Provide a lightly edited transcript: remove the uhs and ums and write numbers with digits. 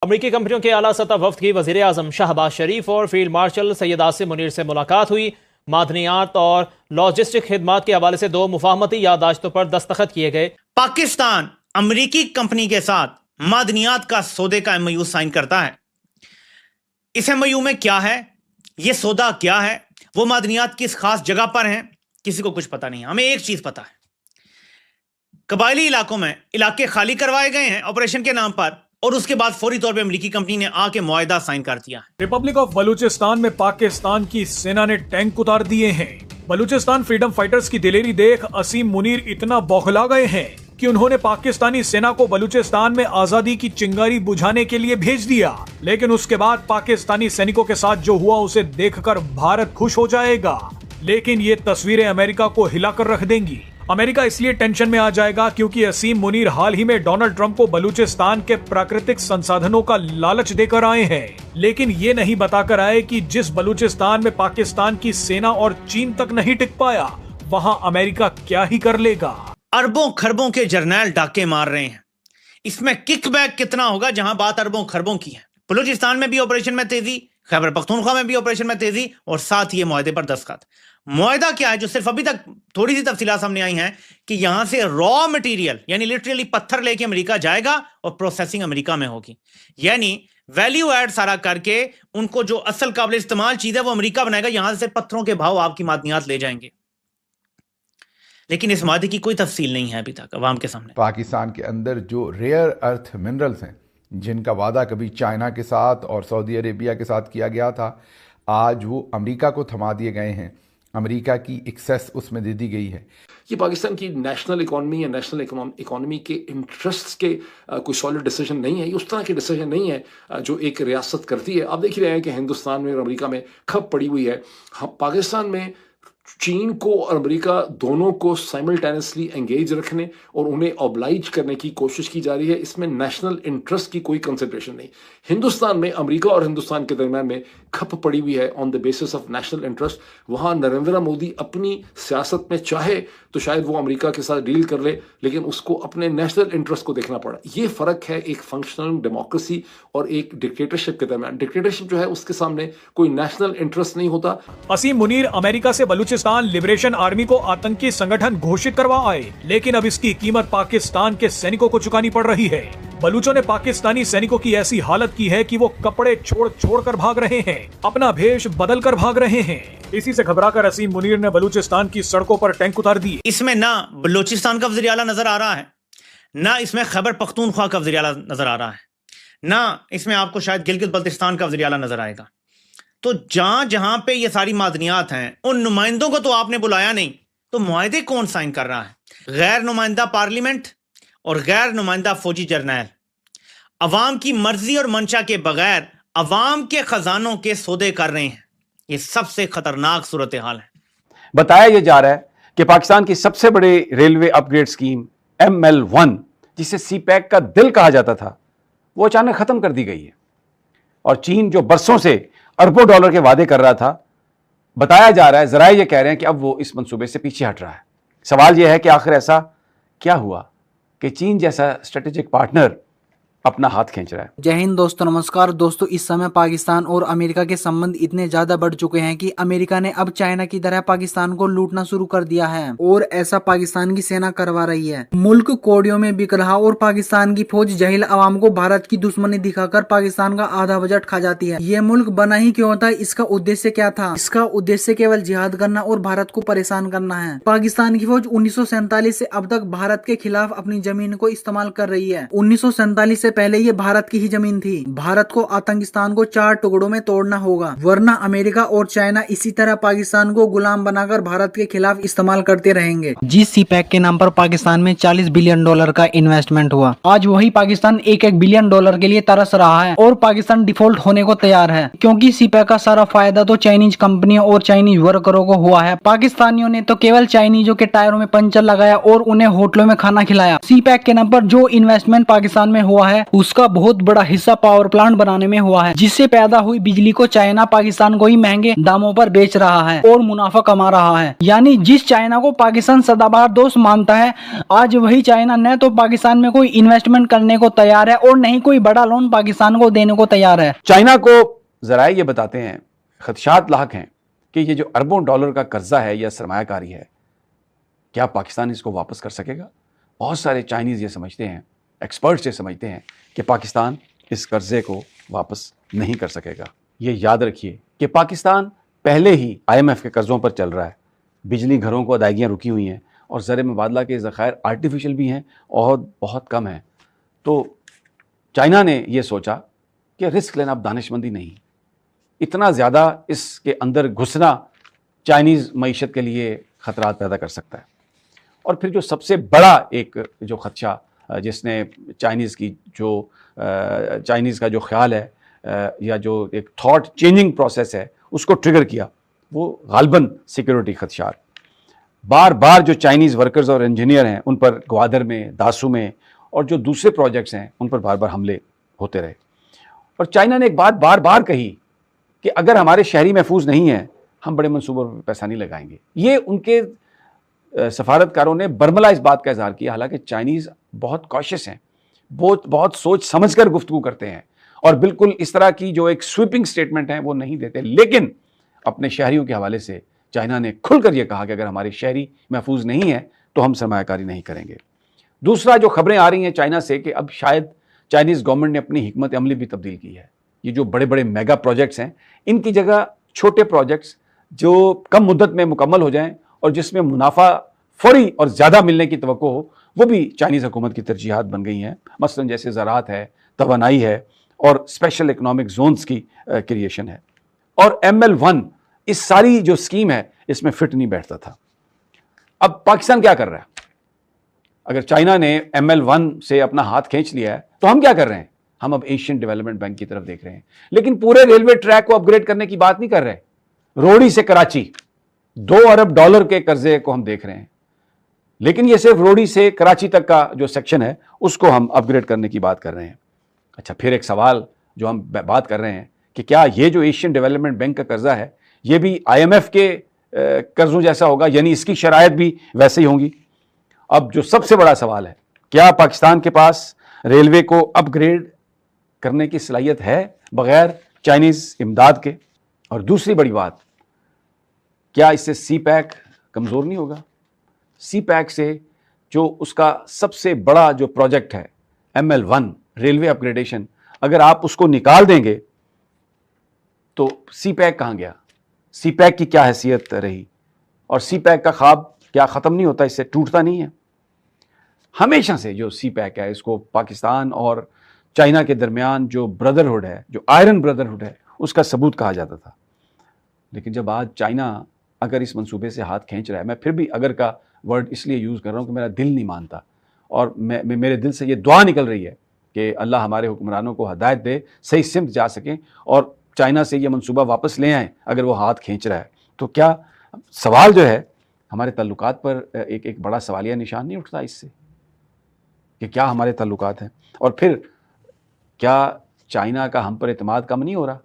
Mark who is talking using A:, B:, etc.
A: अमेरिकी कंपनियों के आला सतह वफ्द की वजीर आजम शहबाज शरीफ और फील्ड मार्शल सैयद आसिम मुनीर से मुलाकात हुई। मादनियात और लॉजिस्टिक खिदमात के हवाले से 2 मुफाहमती यादाश्तों पर दस्तखत किए गए।
B: पाकिस्तान अमेरिकी कंपनी के साथ मादनियात का सौदे का MOU साइन करता है। इस MOU में क्या है, यह सौदा क्या है, वो मादनियात किस खास जगह पर हैं, किसी को कुछ पता नहीं। हमें एक चीज पता है, कबायली इलाकों में इलाके खाली करवाए गए हैं ऑपरेशन के नाम पर, और उसके बाद फौरी तौर पे अमेरिकी कंपनी ने आके मुआहदा साइन कर दिया है।
C: रिपब्लिक ऑफ बलूचिस्तान में पाकिस्तान की सेना ने टैंक उतार दिए हैं। बलूचिस्तान फ्रीडम फाइटर्स की दिलेरी देख असीम मुनीर इतना बौखला गए हैं कि उन्होंने पाकिस्तानी सेना को बलूचिस्तान में आजादी की चिंगारी बुझाने के लिए भेज दिया। लेकिन उसके बाद पाकिस्तानी सैनिकों के साथ जो हुआ उसे देखकर भारत खुश हो जाएगा, लेकिन ये तस्वीरें अमेरिका को हिलाकर रख देंगी। अमेरिका इसलिए टेंशन में आ जाएगा क्योंकि असीम मुनीर हाल ही में डोनाल्ड ट्रंप को बलूचिस्तान के प्राकृतिक संसाधनों का लालच देकर आए हैं, लेकिन ये नहीं बताकर आए कि जिस बलूचिस्तान में पाकिस्तान की सेना और चीन तक नहीं टिक पाया, वहां अमेरिका क्या ही कर लेगा।
B: अरबों खरबों के जर्नैल डाके मार रहे हैं, इसमें किकबैक कितना होगा जहां बात अरबों खरबों की है। बलूचिस्तान में भी ऑपरेशन में तेजी, खैबर पख्तूनख्वा में भी ऑपरेशन में तेजी, और साथ ही मुआहदे पर दस्तखत। मुआहदा क्या है, जो सिर्फ अभी तक थोड़ी सी तफसीलात सामने आई हैं कि यहां से रॉ मटेरियल यानी लिटरली पत्थर लेके अमेरिका जाएगा और प्रोसेसिंग अमेरिका में होगी, यानी वैल्यू ऐड सारा करके उनको जो असल काबिल इस्तेमाल चीज है वो अमेरिका बनाएगा, यहां से पत्थरों के भाव आपकी मादनियात ले जाएंगे। लेकिन इस मादे की कोई तफसील नहीं है अभी तक अवाम के सामने।
D: पाकिस्तान के अंदर जो रेयर अर्थ मिनरल्स हैं, जिनका वादा कभी चाइना के साथ और सऊदी अरेबिया के साथ किया गया था, आज वो अमेरिका को थमा दिए गए हैं। अमेरिका की एक्सेस उसमें दे दी गई है।
E: ये पाकिस्तान की नेशनल इकॉनमी या नेशनल इकॉनमी के इंटरेस्ट्स के कोई सॉलिड डिसीजन नहीं है, ये उस तरह के डिसीजन नहीं है जो एक रियासत करती है। आप देख ही रहे हैं कि हिंदुस्तान में और अमेरिका में खप पड़ी हुई है। पाकिस्तान में चीन को और अमेरिका दोनों को साइमल्टेनियसली एंगेज रखने और उन्हें ऑब्लाइज करने की कोशिश की जा रही है। इसमें नेशनल इंटरेस्ट की कोई कंसिडरेशन नहीं। हिंदुस्तान में अमेरिका और हिंदुस्तान के दरमियान में खप पड़ी हुई है on the basis of national interest. वहां नरेंद्र मोदी अपनी सियासत में चाहे तो शायद वो अमेरिका के साथ डील कर ले, लेकिन उसको अपने नेशनल इंटरेस्ट को देखना पड़ा। ये फर्क है एक फंक्शनल डेमोक्रेसी और एक डिक्टेटरशिप के दरमियान। डिक्टेटरशिप जो है उसके सामने कोई नेशनल इंटरेस्ट नहीं होता।
C: असीम मुनीर अमेरिका से बलूचिस्तान लिबरेशन आर्मी को आतंकी संगठन घोषित करवा आए, लेकिन अब इसकी कीमत पाकिस्तान के सैनिकों को चुकानी पड़ रही है। बलूचों ने पाकिस्तानी सैनिकों की ऐसी हालत की है कि वो कपड़े छोड़ कर भाग रहे हैं, अपना भेष बदल कर भाग रहे हैं। इसी से घबराकर असीम मुनीर ने बलूचिस्तान की सड़कों पर टैंक उतार दिए।
B: इसमें ना बलूचिस्तान का वज़ीर आला नजर आ रहा है, ना इसमें खैबर पख्तूनख्वा का वज़ीर आला नजर आ रहा है, ना इसमें आपको शायद गिलगित बल्तिस्तान का वज़ीर आला नजर आएगा। तो जहां पे ये सारी मादनियात हैं, उन नुमाइंदों को तो आपने बुलाया नहीं, तो मुआहदे कौन साइन कर रहा है? गैर नुमाइंदा पार्लियामेंट और गैर नुमाइंदा फौजी जर्नैल अवाम की मर्जी और मंशा के बगैर अवाम के खजानों के सौदे कर रहे हैं। ये सबसे खतरनाक सूरत हाल है।
F: बताया यह जा रहा है कि पाकिस्तान की सबसे बड़ी रेलवे अपग्रेड स्कीम ML1, जिसे CPEC का दिल कहा जाता था, वो अचानक खत्म कर दी गई है। और चीन जो बरसों से अरबों डॉलर के वादे कर रहा था, बताया जा रहा है, जरा ये कह रहे हैं कि अब वो इस मंसूबे से पीछे हट रहा है। सवाल यह है कि आखिर ऐसा क्या हुआ कि चीन जैसा स्ट्रेटेजिक पार्टनर अपना हाथ खींच रहा है।
G: जय हिंद दोस्तों, नमस्कार दोस्तों। इस समय पाकिस्तान और अमेरिका के संबंध इतने ज्यादा बढ़ चुके हैं कि अमेरिका ने अब चाइना की तरह पाकिस्तान को लूटना शुरू कर दिया है, और ऐसा पाकिस्तान की सेना करवा रही है। मुल्क कोड़ियों में बिक रहा और पाकिस्तान की फौज जहिल अवाम को भारत की दुश्मनी दिखाकर पाकिस्तान का आधा बजट खा जाती है। ये मुल्क बना ही क्यों था? इसका उद्देश्य क्या था? इसका उद्देश्य केवल जिहाद करना और भारत को परेशान करना है। पाकिस्तान की फौज 1947 से अब तक भारत के खिलाफ अपनी जमीन को इस्तेमाल कर रही है। 1947 से पहले ये भारत की ही जमीन थी। भारत को आतंकिस्तान को 4 टुकड़ों में तोड़ना होगा, वरना अमेरिका और चाइना इसी तरह पाकिस्तान को गुलाम बनाकर भारत के खिलाफ इस्तेमाल करते रहेंगे। जिस CPEC के नाम पर पाकिस्तान में $40 बिलियन का इन्वेस्टमेंट हुआ, आज वही पाकिस्तान $1 बिलियन के लिए तरस रहा है और पाकिस्तान डिफॉल्ट होने को तैयार है, क्योंकि CPEC का सारा फायदा तो चाइनीज कंपनियों और चाइनीज वर्करों को हुआ है। पाकिस्तानियों ने तो केवल चाइनीजों के टायरों में पंचर लगाया और उन्हें होटलों में खाना खिलाया। CPEC के नाम पर जो इन्वेस्टमेंट पाकिस्तान में हुआ है है उसका बहुत बड़ा हिस्सा पावर प्लांट बनाने में हुआ है, जिससे पैदा हुई बिजली को चाइना पाकिस्तान को ही महंगे दामों पर बेच रहा है और मुनाफा कमा रहा है। यानी जिस चाइना को पाकिस्तान सदाबहार दोस्त मानता है, आज वही चाइना न तो पाकिस्तान में कोई इन्वेस्टमेंट करने को तैयार है और न ही कोई बड़ा लोन पाकिस्तान को देने को तैयार है।
F: चाइना को जरा ये बताते हैं, खदशात लाक हैं कि ये जो अरबों डॉलर का कर्जा है या सरमायाकारी है, क्या पाकिस्तान इसको वापस कर सकेगा? बहुत सारे चाइनीज ये समझते हैं, एक्सपर्ट्स ये समझते हैं कि पाकिस्तान इस कर्जे को वापस नहीं कर सकेगा। ये याद रखिए कि पाकिस्तान पहले ही IMF के कर्जों पर चल रहा है, बिजली घरों को अदायगियाँ रुकी हुई हैं और ज़र मुबादला के ज़खायर आर्टिफिशियल भी हैं और बहुत कम हैं। तो चाइना ने यह सोचा कि रिस्क लेना अब दानिशमंदी नहीं, इतना ज़्यादा इसके अंदर घुसना चाइनीज़ मईशत के लिए ख़तरात पैदा कर सकता है। और फिर जो सबसे बड़ा एक जो खदशा जिसने चाइनीज़ का जो ख्याल है या जो एक थॉट चेंजिंग प्रोसेस है उसको ट्रिगर किया, वो गालबन सिक्योरिटी खदशात। बार बार जो चाइनीज़ वर्कर्स और इंजीनियर हैं उन पर ग्वादर में, दासू में और जो दूसरे प्रोजेक्ट्स हैं उन पर बार बार हमले होते रहे। और चाइना ने एक बात बार बार कही कि अगर हमारे शहरी महफूज नहीं है, हम बड़े मंसूबों पर पैसा नहीं लगाएंगे। ये उनके सफारतकारों ने बर्मला इस बात का इजहार किया, हालांकि चाइनीज़ बहुत कॉशियस हैं, बहुत सोच समझ कर गुफ्तगू करते हैं और बिल्कुल इस तरह की जो एक स्वीपिंग स्टेटमेंट है वो नहीं देते। लेकिन अपने शहरियों के हवाले से चाइना ने खुलकर यह कहा कि अगर हमारे शहरी महफूज नहीं है तो हम सरमायाकारी नहीं करेंगे। दूसरा, जो खबरें आ रही हैं चाइना से कि अब शायद चाइनीज़ गवर्नमेंट ने अपनी हिकमत अमली भी तब्दील की है। ये जो बड़े बड़े मेगा प्रोजेक्ट्स हैं, इनकी जगह छोटे प्रोजेक्ट्स जो कम मुद्दत में मुकम्मल हो जाएं और जिसमें मुनाफा फौरी और ज़्यादा मिलने की तवक्को हो, वो भी चाइनीज़ हुकूमत की तरजीहात बन गई हैं। मसलन जैसे ज़राअत है, तवानाई है और स्पेशल इकनॉमिक जोन्स की क्रिएशन है। और ML1 इस सारी जो स्कीम है इसमें फिट नहीं बैठता था। अब पाकिस्तान क्या कर रहा है? अगर चाइना ने ML1 से अपना हाथ खींच लिया है तो हम क्या कर रहे हैं? हम अब एशियन डेवलपमेंट बैंक की तरफ देख रहे हैं, लेकिन पूरे रेलवे ट्रैक को अपग्रेड करने की बात नहीं कर रहे। रोड़ी से कराची 2 अरब डॉलर के कर्जे को हम देख रहे हैं, लेकिन ये सिर्फ रोड़ी से कराची तक का जो सेक्शन है उसको हम अपग्रेड करने की बात कर रहे हैं। अच्छा, फिर एक सवाल जो हम बात कर रहे हैं कि क्या ये जो एशियन डेवलपमेंट बैंक का कर्जा है ये भी IMF के कर्जों जैसा होगा, यानी इसकी शरायत भी वैसे ही होंगी? अब जो सबसे बड़ा सवाल है, क्या पाकिस्तान के पास रेलवे को अपग्रेड करने की सलाहियत है बगैर चाइनीज़ इमदाद के? और दूसरी बड़ी बात, क्या इससे CPEC कमज़ोर नहीं होगा? CPEC से जो उसका सबसे बड़ा जो प्रोजेक्ट है ML1 रेलवे अपग्रेडेशन, अगर आप उसको निकाल देंगे तो CPEC कहाँ गया? CPEC की क्या हैसियत रही? और CPEC का ख्वाब क्या ख़त्म नहीं होता, इससे टूटता नहीं है? हमेशा से जो CPEC है इसको पाकिस्तान और चाइना के दरमियान जो ब्रदरहुड है, जो आयरन ब्रदरहुड है, उसका सबूत कहा जाता था। लेकिन जब आज चाइना अगर इस मंसूबे से हाथ खींच रहा है, मैं फिर भी अगर का वर्ड इसलिए यूज़ कर रहा हूँ कि मेरा दिल नहीं मानता और मेरे दिल से ये दुआ निकल रही है कि अल्लाह हमारे हुक्मरानों को हदायत दे, सही सिमत जा सकें और चाइना से ये मंसूबा वापस ले आएँ अगर वो हाथ खींच रहा है। तो क्या सवाल जो है हमारे ताल्लुकात पर एक बड़ा सवालिया निशान नहीं उठता इससे कि क्या हमारे ताल्लुकात हैं? और फिर क्या चाइना का हम पर एतमाद कम नहीं हो रहा?